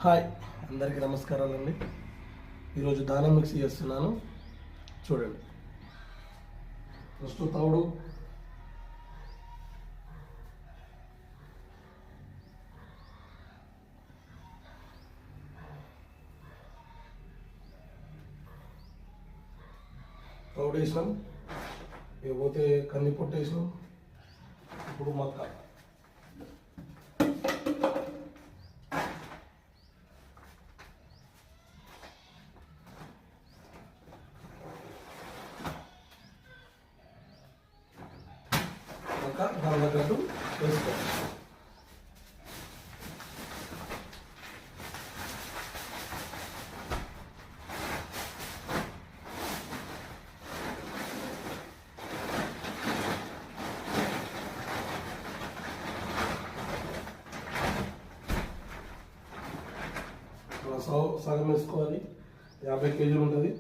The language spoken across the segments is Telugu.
హాయ్ అందరికీ నమస్కారాలండి. ఈరోజు దానా మిక్స్ చేస్తున్నాను, చూడండి. ఫస్ట్ తవుడు, వేసినాం, ఇకపోతే కంది పొట్టు వేసినాం. ఇప్పుడు మక్క, దాని తగ్గట్టు వేసుకోవాలి. సగం వేసుకోవాలి. 50 కేజీలు ఉంటుంది.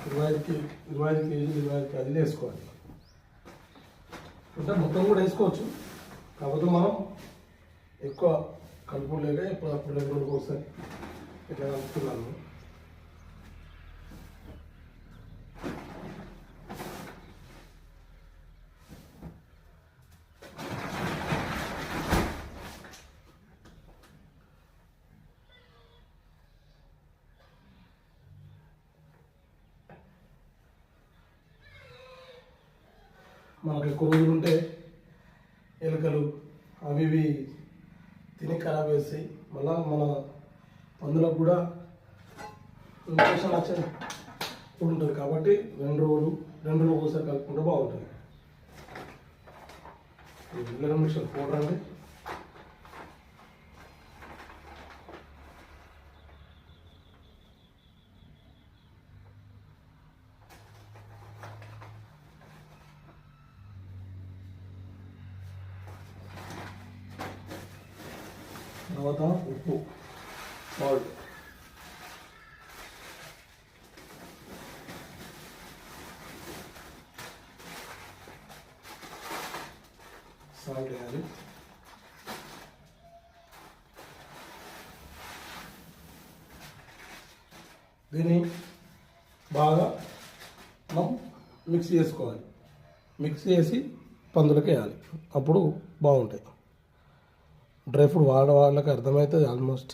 25 కేజీలు 25 కేజీలు వేసుకోవాలి. అంటే మొత్తం కూడా వేసుకోవచ్చు, కాకపోతే మనం ఎక్కువ కలుపు లేక అప్పుడు రోజుకి ఒకసారి ఇట్లా కలుపుతున్నాను. మనకు ఎక్కువ రోజులు ఉంటే ఎలుకలు అవి ఇవి తిని ఖరాబ్ చేస్తాయి. మళ్ళీ మన పందులకు కూడా ఇన్ఫెక్షన్ వచ్చే ఉంటుంది. కాబట్టి 2 రోజులు ఒకసారి కలుపుకుంటే బాగుంటుంది. 2 నిమిషాలు పౌడర్ అండి. తర్వాత ఉప్పు, సాల్ట్, వేయాలి. దీన్ని బాగా మనం మిక్స్ చేసుకోవాలి. మిక్స్ చేసి పందులకి వేయాలి, అప్పుడు బాగుంటాయి. డ్రై ఫ్రూట్ వాళ్ళకి అర్థమవుతుంది ఆల్మోస్ట్.